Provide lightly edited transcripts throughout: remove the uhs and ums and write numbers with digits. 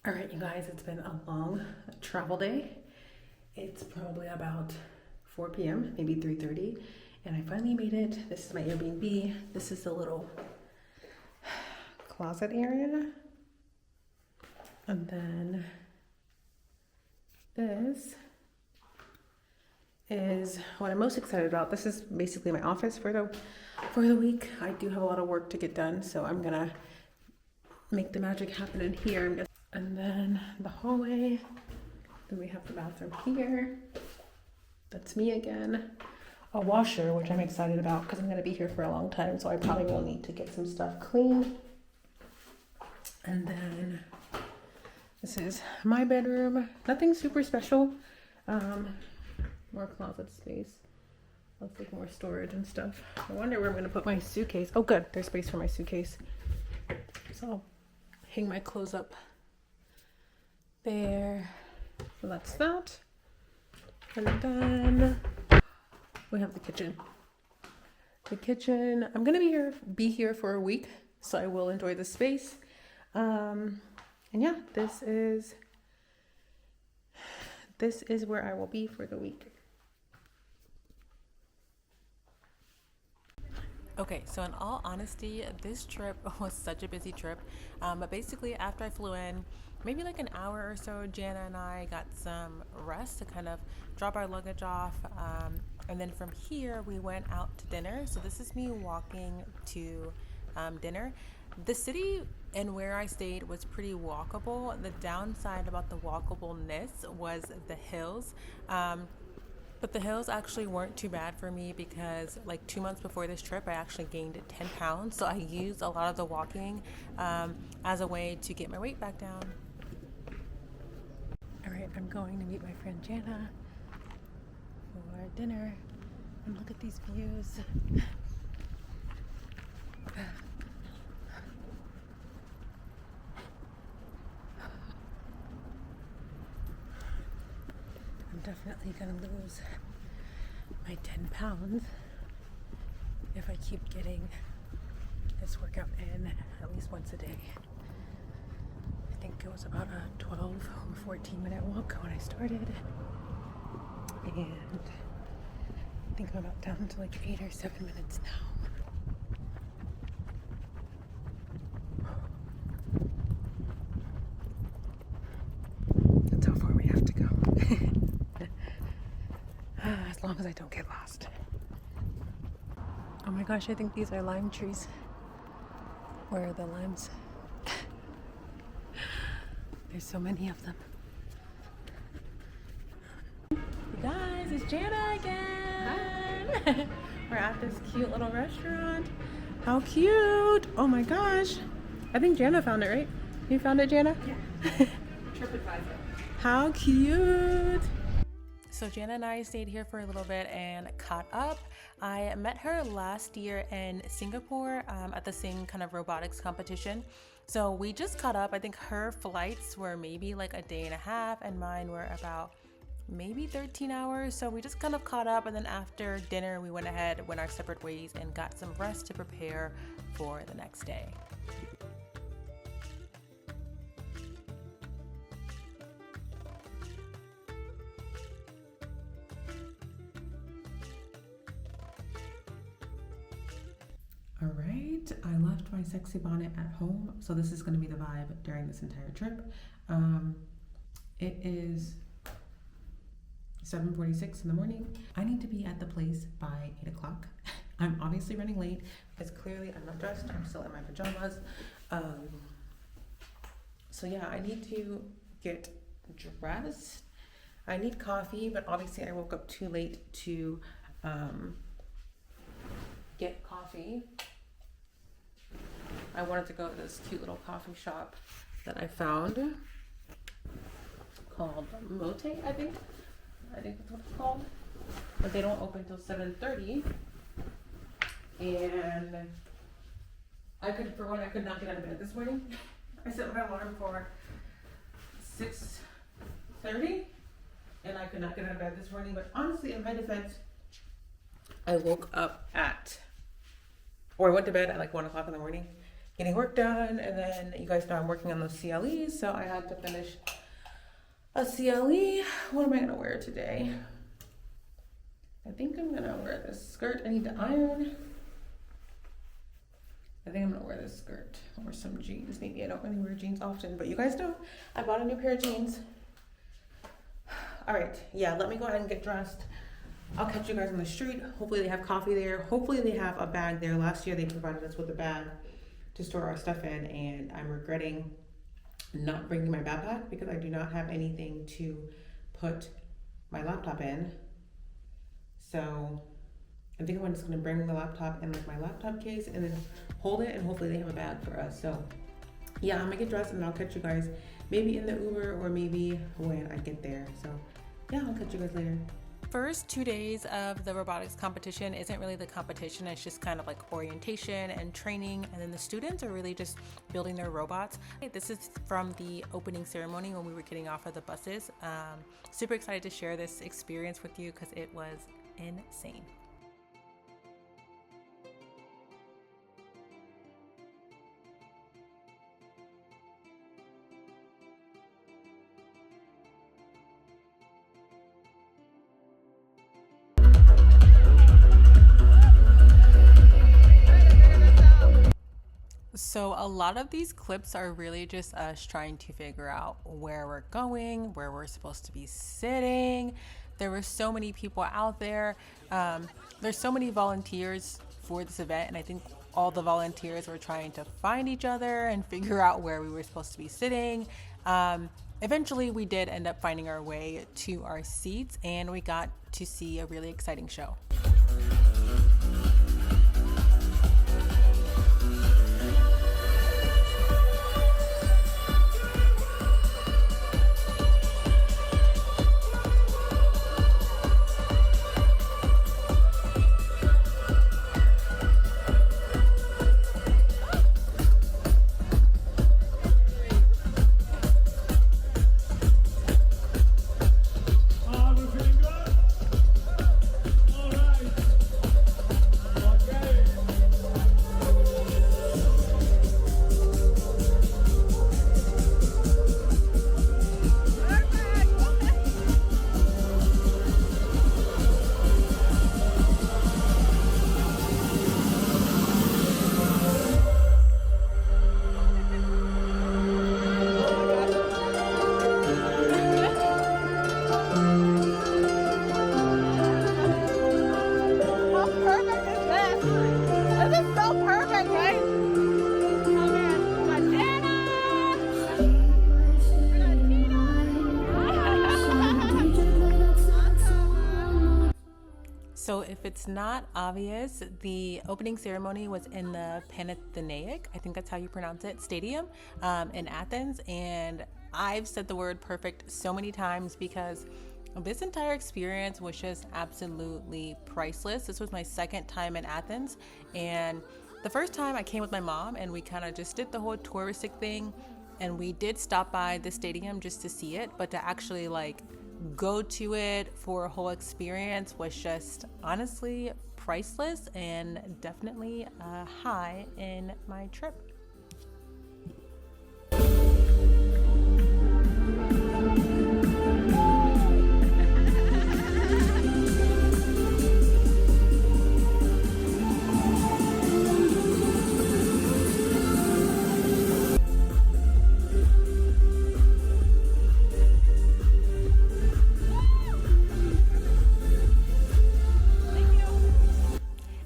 All right, you guys, it's been a long travel day. It's probably about 4 p.m., maybe 3:30, and I finally made it. This is my Airbnb. This is the little closet area. And then this is what I'm most excited about. This is basically my office for the week. I do have a lot of work to get done, so I'm gonna make the magic happen in here. And then the hallway. Then we have the bathroom here. That's me again. A washer, which I'm excited about because I'm going to be here for a long time, so I probably will need to get some stuff clean. And then this is my bedroom. Nothing super special. More closet space. Looks like more storage and stuff. I wonder where I'm going to put my suitcase. Oh, good. There's space for my suitcase. So I'll hang my clothes up there. So that's that. And then we have the kitchen. The kitchen, I'm gonna be here for a week, so I will enjoy the space. And yeah, this is where I will be for the week. Okay, so in all honesty, this trip was such a busy trip. But basically, after I flew in, maybe like an hour or so, Jana and I got some rest to kind of drop our luggage off. And then from here, we went out to dinner. So this is me walking to dinner. The city and where I stayed was pretty walkable. The downside about the walkableness was the hills. But the hills actually weren't too bad for me because like 2 months before this trip, I actually gained 10 pounds. So I used a lot of the walking as a way to get my weight back down. All right, I'm going to meet my friend Jana for dinner. And look at these views. I'm definitely gonna lose my 10 pounds if I keep getting this workout in at least once a day. I think it was about a 12 or 14 minute walk when I started, and I think I'm about down to like 8 or 7 minutes now. That's how far we have to go. As long as I don't get lost. Oh my gosh, I think these are lime trees. Where are the limes? There's so many of them. You guys, it's Jana again. We're at this cute little restaurant. How cute! Oh my gosh. I think Jana found it, right? You found it, Jana? Yeah. TripAdvisor. How cute! So Jana and I stayed here for a little bit and caught up. I met her last year in Singapore at the same kind of robotics competition. So we just caught up. I think her flights were maybe like a day and a half and mine were about maybe 13 hours. So we just kind of caught up, and then after dinner we went our separate ways and got some rest to prepare for the next day. All right, I left my sexy bonnet at home, so this is going to be the vibe during this entire trip. It is 7:46 in the morning. I need to be at the place by 8 o'clock. I'm obviously running late because clearly I'm not dressed. I'm still in my pajamas. So yeah, I need to get dressed. I need coffee, but obviously I woke up too late to get coffee. I wanted to go to this cute little coffee shop that I found called Mote, I think that's what it's called. But they don't open till 7:30. And I could not get out of bed this morning. I set my alarm for 6:30 and I could not get out of bed this morning. But honestly, in my defense, I woke up I went to bed at like 1 o'clock in the morning getting work done. And then you guys know I'm working on those CLEs, so I had to finish a CLE. What am I gonna wear today? I think I'm gonna wear this skirt. I need to iron. I think I'm gonna wear this skirt or some jeans. Maybe I don't really wear jeans often, but you guys know I bought a new pair of jeans. All right, yeah, let me go ahead and get dressed. I'll catch you guys on the street. Hopefully they have coffee there. Hopefully they have a bag there. Last year they provided us with a bag to store our stuff in, and I'm regretting not bringing my backpack because I do not have anything to put my laptop in. So I think I'm just gonna bring the laptop in like my laptop case and then hold it, and hopefully they have a bag for us. So yeah, I'm gonna get dressed and I'll catch you guys maybe in the Uber or maybe when I get there. So yeah, I'll catch you guys later. First 2 days of the robotics competition isn't really the competition, it's just kind of like orientation and training, and then the students are really just building their robots. This is from the opening ceremony when we were getting off of the buses. Super excited to share this experience with you because it was insane. So a lot of these clips are really just us trying to figure out where we're going, where we're supposed to be sitting. There were so many people out there. There's so many volunteers for this event, and I think all the volunteers were trying to find each other and figure out where we were supposed to be sitting. Eventually we did end up finding our way to our seats, and we got to see a really exciting show. So if it's not obvious, the opening ceremony was in the Panathinaik, I think that's how you pronounce it, stadium in Athens. And I've said the word perfect so many times because this entire experience was just absolutely priceless. This was my second time in Athens, and the first time I came with my mom and we kind of just did the whole touristic thing, and we did stop by the stadium just to see it, but to actually like go to it for a whole experience was just honestly priceless and definitely a high in my trip.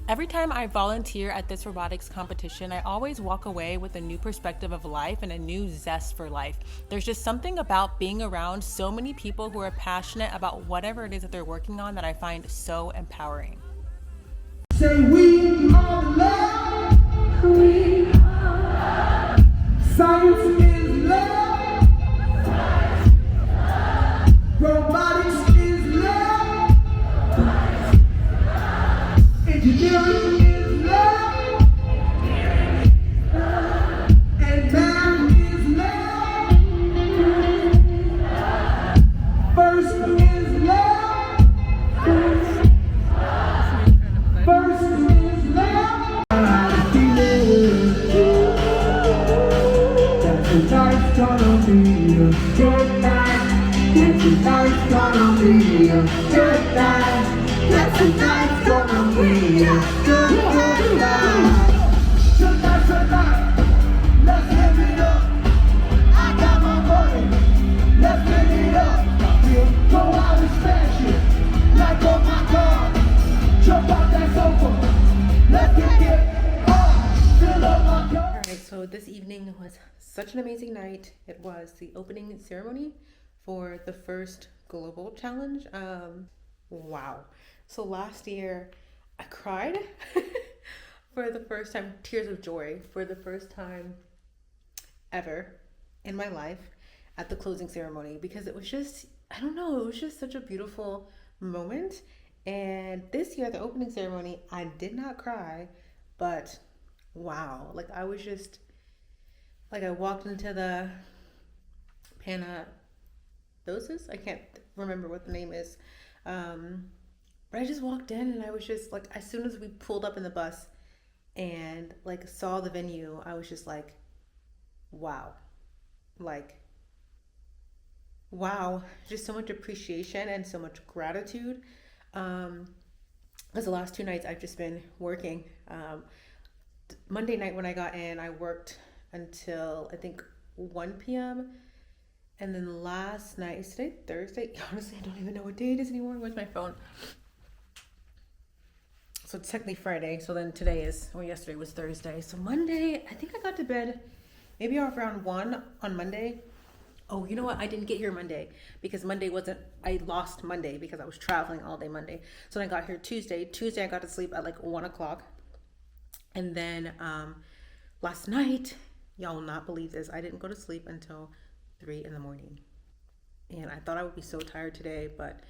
Every time I volunteer at this robotics competition, I always walk away with a new perspective of life and a new zest for life. There's just something about being around so many people who are passionate about whatever it is that they're working on that I find so empowering. Say we are love. We are love. Science is love. Science is love. Robotics is love. Robotics is love. Engineering is love. Engineering is love. And math is love. First is love. First is love. Good night, yes tonight's gonna be a good night. Yes tonight's gonna be a good night. Tonight, let's live it up. I got my money, let's live it up. We'll go out and smash it, like on my car. Jump out that sofa, let's get it up. Fill up my cup. Alright, so this evening was such an amazing night. It was the opening ceremony for the first global challenge. Wow. So last year I cried for the first time, tears of joy for the first time ever in my life at the closing ceremony, because it was just, I don't know, it was just such a beautiful moment. And this year at the opening ceremony, I did not cry, but wow, like I was just, like I walked into the Panadosis, I can't remember what the name is, but I just walked in and I was just like, as soon as we pulled up in the bus and like saw the venue, I was just like, wow, like, wow, just so much appreciation and so much gratitude. Because the last 2 nights I've just been working. Monday night when I got in, I worked until I think 1 p.m. And then last night, is today Thursday? Honestly, I don't even know what day it is anymore. Where's my phone? So it's technically Friday. So then today is, or yesterday was Thursday. So Monday, I think I got to bed maybe around 1 on Monday. Oh, you know what? I didn't get here Monday because Monday wasn't, I lost Monday because I was traveling all day Monday. So then I got here Tuesday. Tuesday, I got to sleep at like 1 o'clock. And then last night, y'all will not believe this, I didn't go to sleep until 3 in the morning. And I thought I would be so tired today, but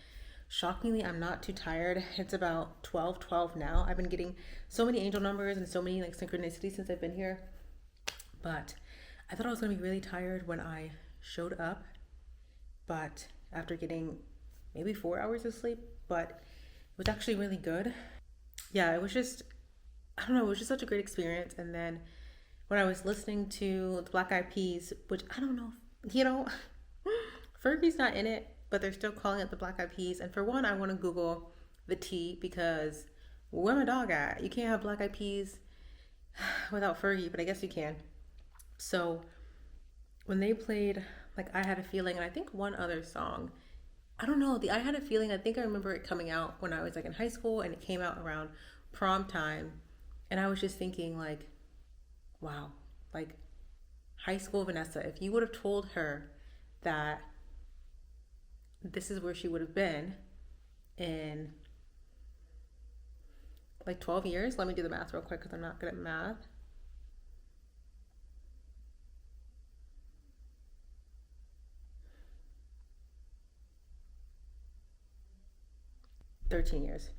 shockingly, I'm not too tired. It's about 12:12 now. I've been getting so many angel numbers and so many like synchronicities since I've been here. But I thought I was going to be really tired when I showed up. But after getting maybe 4 hours of sleep, but it was actually really good. Yeah, it was just, I don't know, it was just such a great experience. And then when I was listening to the Black Eyed Peas, which I don't know, you know, Fergie's not in it, but they're still calling it the Black Eyed Peas. And for one, I want to Google the T because where my dog at? You can't have Black Eyed Peas without Fergie, but I guess you can. So when they played like I Had a Feeling, and I think one other song, I don't know, the I Had a Feeling, I think I remember it coming out when I was like in high school, and it came out around prom time. And I was just thinking like, wow, like high school Vanessa, if you would have told her that this is where she would have been in like 12 years. Let me do the math real quick because I'm not good at math. $13 years.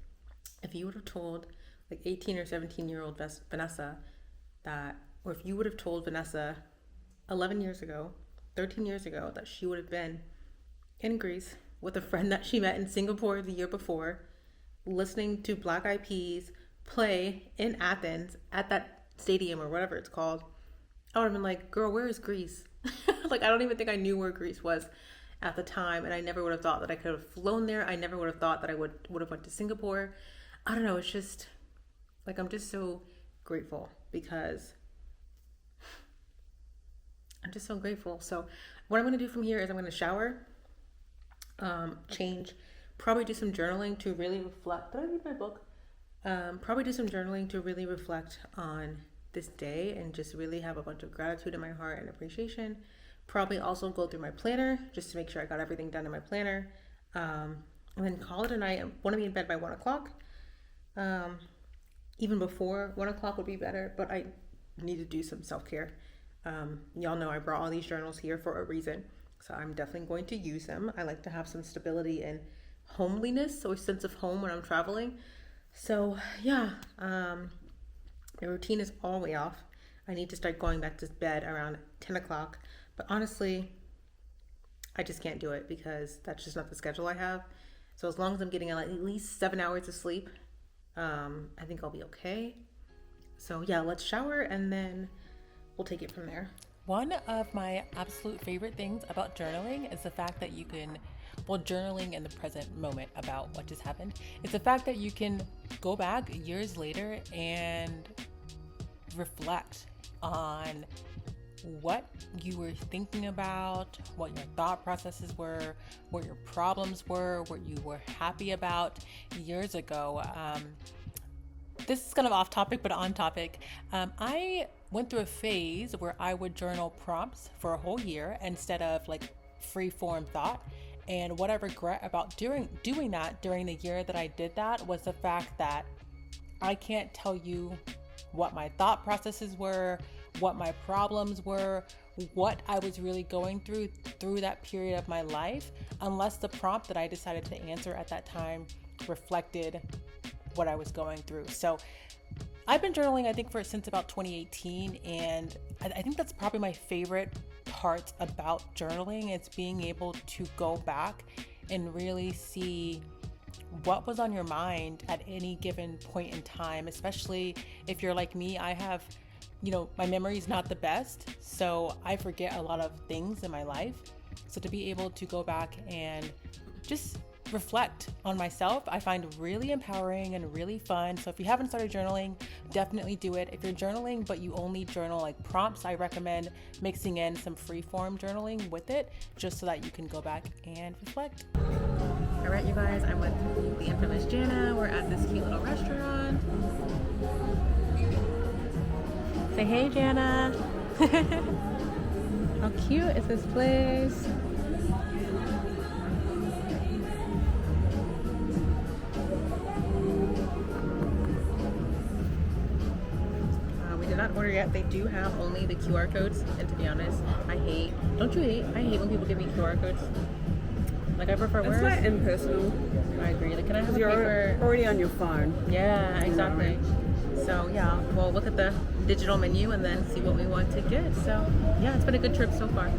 If you would have told like 18 or 17-year-old Vanessa that, or if you would have told Vanessa 11 years ago, 13 years ago, that she would have been in Greece with a friend that she met in Singapore the year before, listening to Black Eyed Peas play in Athens at that stadium or whatever it's called, I would have been like, girl, where is Greece? Like, I don't even think I knew where Greece was at the time, and I never would have thought that I could have flown there. I never would have thought that I would have went to Singapore. I don't know, it's just like, I'm just so grateful because I'm just so grateful. So what I'm going to do from here is I'm going to shower, change, probably do some journaling to really reflect. Did I read my book? Probably do some journaling to really reflect on this day and just really have a bunch of gratitude in my heart and appreciation. Probably also go through my planner just to make sure I got everything done in my planner. And then call it a night. I want to be in bed by 1 o'clock. Even before 1 o'clock would be better, but I need to do some self-care. Y'all know I brought all these journals here for a reason, so I'm definitely going to use them. I like to have some stability and homeliness or sense of home when I'm traveling. So yeah, my routine is all the way off. I need to start going back to bed around 10 o'clock, but honestly, I just can't do it because that's just not the schedule I have. So as long as I'm getting at least 7 hours of sleep, I think I'll be okay. So yeah, let's shower and then we'll take it from there. One of my absolute favorite things about journaling is the fact that you can, well, journaling in the present moment about what just happened. It's the fact that you can go back years later and reflect on what you were thinking about, what your thought processes were, what your problems were, what you were happy about years ago. This is kind of off topic, but on topic. I went through a phase where I would journal prompts for a whole year instead of like free form thought. And what I regret about doing that during the year that I did that was the fact that I can't tell you what my thought processes were, what my problems were, what I was really going through that period of my life, unless the prompt that I decided to answer at that time reflected what I was going through. So I've been journaling, I think, since about 2018, and I think that's probably my favorite part about journaling. It's being able to go back and really see what was on your mind at any given point in time, especially if you're like me. I have, my memory is not the best, so I forget a lot of things in my life. So to be able to go back and just reflect on myself, I find really empowering and really fun. So if you haven't started journaling, definitely do it. If you're journaling but you only journal like prompts, I recommend mixing in some free form journaling with it, just so that you can go back and reflect. All right, you guys, I'm with the infamous Jana. We're at this cute little restaurant. Say hey, Jana. How cute is this place? We did not order yet. They do have only the QR codes, and to be honest, don't you hate? I hate when people give me QR codes. Like, I prefer It's like impersonal. I agree. Like, can I have a You're paper? already on your phone. Yeah, exactly. So yeah, we'll look at the digital menu and then see what we want to get. So yeah, it's been a good trip so far.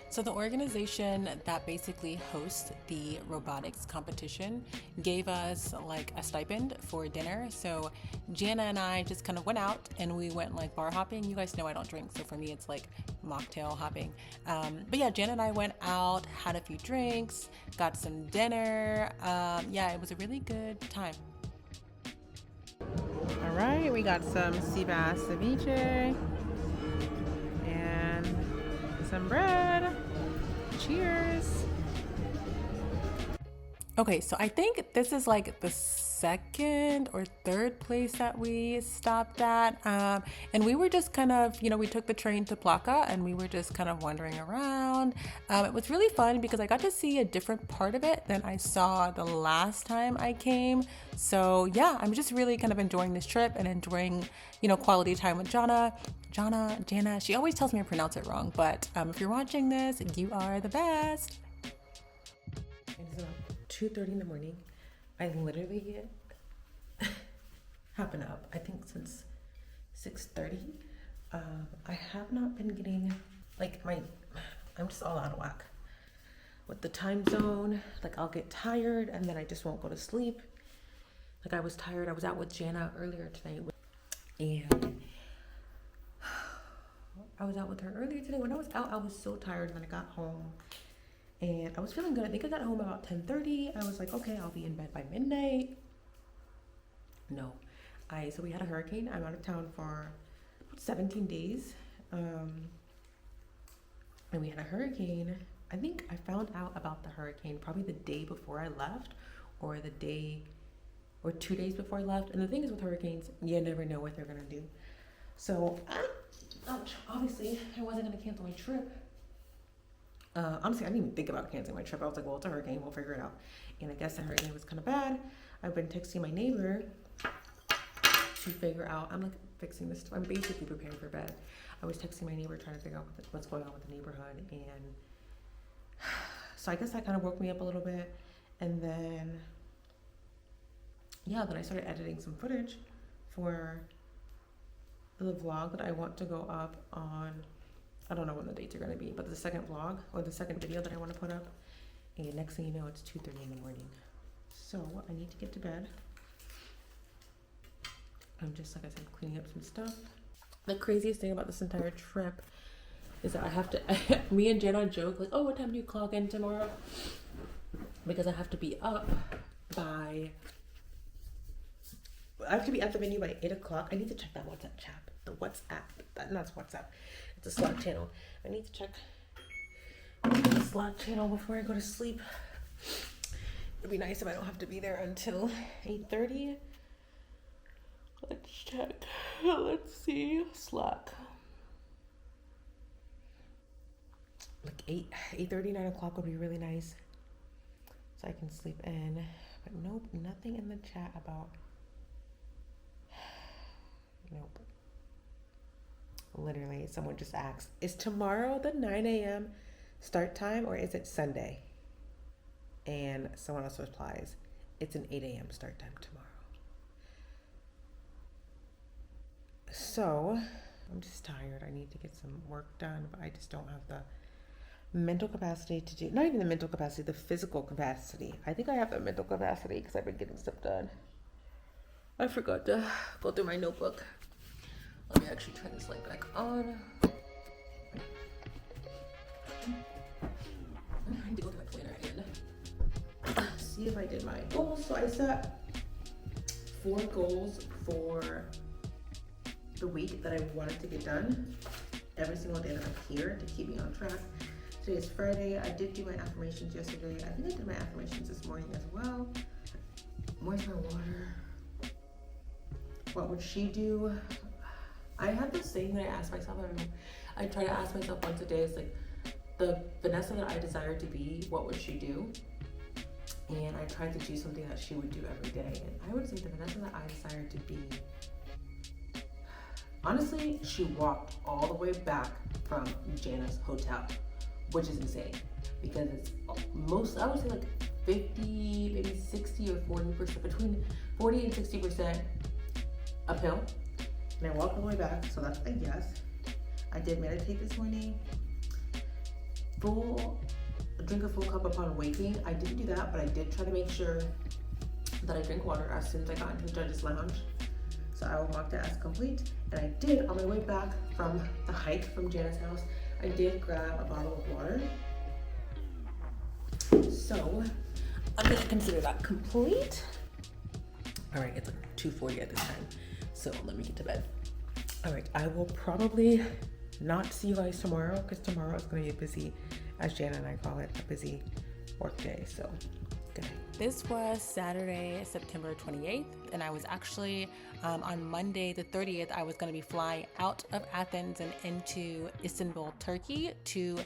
So the organization that basically hosts the robotics competition gave us like a stipend for dinner. So Jana and I just kind of went out and we went like bar hopping. You guys know I don't drink, so for me it's like mocktail hopping. But yeah, Jana and I went out, had a few drinks, got some dinner. Yeah, it was a really good time. All right, we got some sea bass ceviche and some bread. Cheers. Okay, so I think this is like the second or third place that we stopped at. And we were just kind of, we took the train to Plaka and we were just kind of wandering around. It was really fun because I got to see a different part of it than I saw the last time I came. So yeah, I'm just really kind of enjoying this trip and enjoying, quality time with Jana. She always tells me I pronounce it wrong, but if you're watching this, you are the best. It's about 2:30 in the morning. I literally have been up, I think, since 6:30. I have not been getting, I'm just all out of whack with the time zone. Like, I'll get tired and then I just won't go to sleep. Like, I was tired. I was out with Jana earlier tonight. And I was out with her earlier today. When I was out, I was so tired. And then I got home and I was feeling good. I think I got home about 10:30. I was like, okay, I'll be in bed by midnight. No. So we had a hurricane. I'm out of town for about 17 days. And we had a hurricane. I think I found out about the hurricane probably the day before I left, or 2 days before I left. And the thing is with hurricanes, you never know what they're gonna do. So, obviously, I wasn't gonna cancel my trip. Honestly, I didn't even think about canceling my trip. I was like, well, it's a hurricane, we'll figure it out. And I guess the hurricane was kind of bad. I've been texting my neighbor to figure out, I'm like fixing this, I'm basically preparing for bed. I was texting my neighbor trying to figure out what's going on with the neighborhood. And so I guess that kind of woke me up a little bit. And then, then I started editing some footage for the vlog that I want to go up on, I don't know when the dates are going to be, but the second vlog or the second video that I want to put up. And next thing you know, it's 2:30 in the morning. So I need to get to bed. I'm just, like I said, cleaning up some stuff. The craziest thing about this entire trip is that I have to, me and Jenna joke like, oh, what time do you clock in tomorrow? Because I have to be up by, I have to be at the venue by 8 o'clock. I need to check that WhatsApp chat. The WhatsApp, not WhatsApp. It's a Slack channel. I need to check the Slack channel before I go to sleep. It'd be nice if I don't have to be there until 8:30. Let's check. Let's see. Slack. Like 8:30, 9 o'clock would be really nice. So I can sleep in. But nope, nothing in the chat about. Nope. Literally, someone just asked, is tomorrow the 9 a.m. start time or is it Sunday? And someone else replies, it's an 8 a.m. start time tomorrow. So, I'm just tired. I need to get some work done, but I just don't have the mental capacity to do, not even the mental capacity, the physical capacity. I think I have the mental capacity because I've been getting stuff done. I forgot to go through my notebook. Let me actually turn this light back on. I need to go through my planner again. See if I did my goals. So I set 4 goals for the week that I wanted to get done every single day that I'm here to keep me on track. Today is Friday. I did do my affirmations yesterday. I think I did my affirmations this morning as well. Where's my water? What would she do? I have this thing that I ask myself, I don't know, I try to ask myself once a day, it's like, the Vanessa that I desire to be, what would she do? And I try to do something that she would do every day. And I would say the Vanessa that I desire to be, honestly, she walked all the way back from Jana's hotel, which is insane because it's most, I would say like 50, maybe 60 or 40%, between 40 and 60% uphill. And I walked all the way back, so that's a yes. I did meditate this morning. Drink a full cup upon waking. I didn't do that, but I did try to make sure that I drink water as soon as I got into the judge's lounge. So I will mark that as complete. And I did, on my way back from the hike from Jana's house, I did grab a bottle of water. So I'm gonna consider that complete. All right, it's like 2:40 at this time. So let me get to bed. All right, I will probably not see you guys tomorrow because tomorrow is going to be busy, as Jana and I call it, a busy work day. So good night. This was Saturday, September 28th, and I was actually on Monday, the 30th, I was going to be flying out of Athens and into Istanbul, Turkey to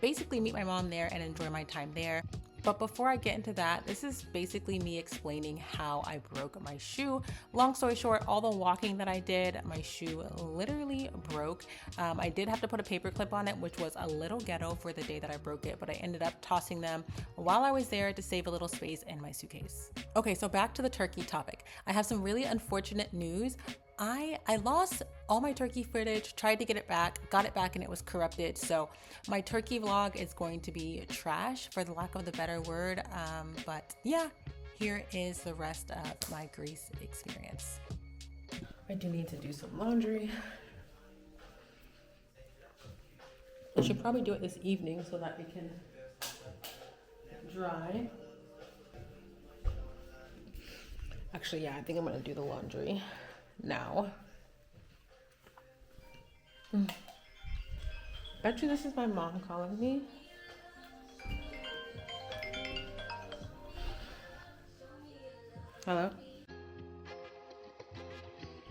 basically meet my mom there and enjoy my time there. But before I get into that, this is basically me explaining how I broke my shoe. Long story short, all the walking that I did, my shoe literally broke. I did have to put a paper clip on it, which was a little ghetto for the day that I broke it, but I ended up tossing them while I was there to save a little space in my suitcase. Okay, so back to the turkey topic. I have some really unfortunate news. I lost all my turkey footage, tried to get it back, got it back, and it was corrupted. So my turkey vlog is going to be trash, for the lack of the better word. But yeah, here is the rest of my Greece experience. I do need to do some laundry. I should probably do it this evening so that we can dry. Actually, yeah, I think I'm gonna do the laundry now. Bet you this is my mom calling me. Hello?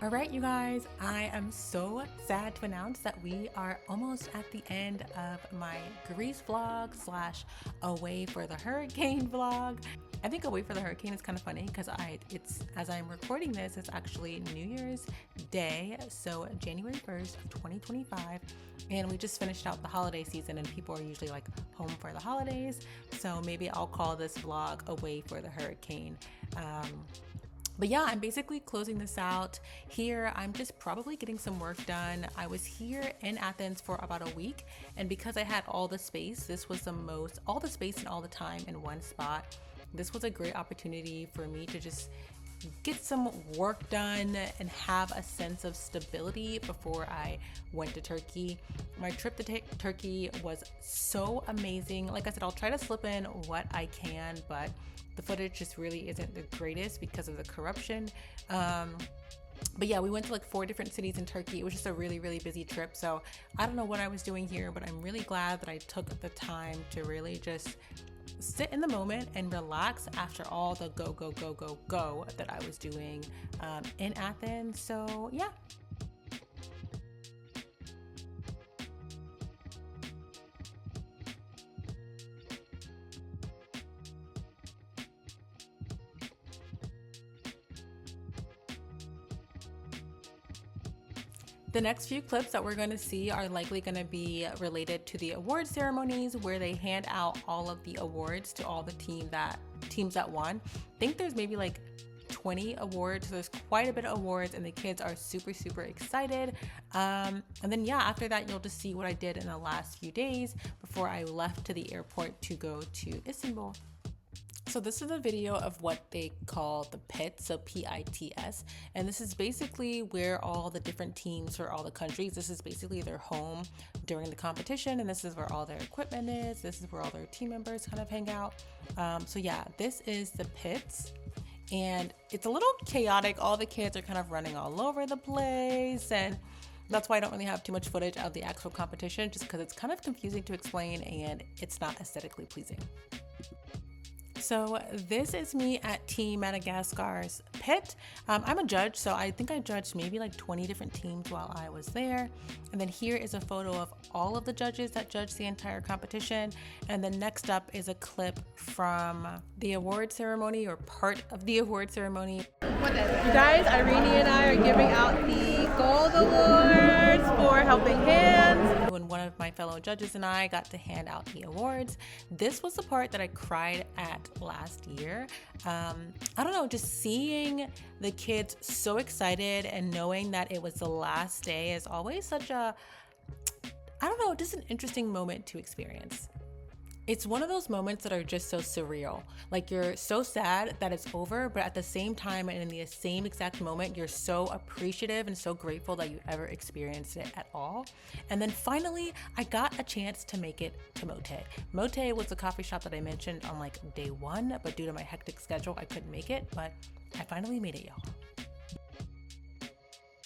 All right, you guys, I am so sad to announce that we are almost at the end of my Greece vlog / away for the hurricane vlog. I think away for the hurricane is kind of funny because as I'm recording this, it's actually New Year's Day, so January 1st of 2025, and we just finished out the holiday season and people are usually like home for the holidays, so maybe I'll call this vlog away for the hurricane. But yeah, I'm basically closing this out here. I'm just probably getting some work done. I was here in Athens for about a week, and because I had all the space, this was all the space and all the time in one spot. This was a great opportunity for me to just get some work done and have a sense of stability before I went to Turkey. My trip to Turkey was so amazing. Like I said, I'll try to slip in what I can, but the footage just really isn't the greatest because of the corruption. But yeah, we went to like 4 different cities in Turkey. It was just a really, really busy trip. So I don't know what I was doing here, but I'm really glad that I took the time to really just sit in the moment and relax after all the go that I was doing in Athens. So yeah. The next few clips that we're going to see are likely going to be related to the award ceremonies, where they hand out all of the awards to all the teams that won. I think there's maybe like 20 awards, so there's quite a bit of awards, and the kids are super, super excited. And then yeah, after that, you'll just see what I did in the last few days before I left to the airport to go to Istanbul. So this is a video of what they call the pits, so PITS, and this is basically where all the different teams for all the countries, this is basically their home during the competition, and this is where all their equipment is, this is where all their team members kind of hang out. So yeah, this is the pits, and it's a little chaotic. All the kids are kind of running all over the place, and that's why I don't really have too much footage of the actual competition, just because it's kind of confusing to explain and it's not aesthetically pleasing. So this is me at Team Madagascar's pit. I'm a judge, so I think I judged maybe like 20 different teams while I was there. And then here is a photo of all of the judges that judged the entire competition. And then next up is a clip from the award ceremony, or part of the award ceremony. You guys, Irene and I are giving out the gold awards for helping hands. When one of my fellow judges and I got to hand out the awards, this was the part that I cried at last year. I don't know, just seeing the kids so excited and knowing that it was the last day is always such a, I don't know, just an interesting moment to experience. It's one of those moments that are just so surreal. Like, you're so sad that it's over, but at the same time and in the same exact moment, you're so appreciative and so grateful that you ever experienced it at all. And then finally, I got a chance to make it to Mote. Mote was the coffee shop that I mentioned on like day 1, but due to my hectic schedule, I couldn't make it, but I finally made it, y'all.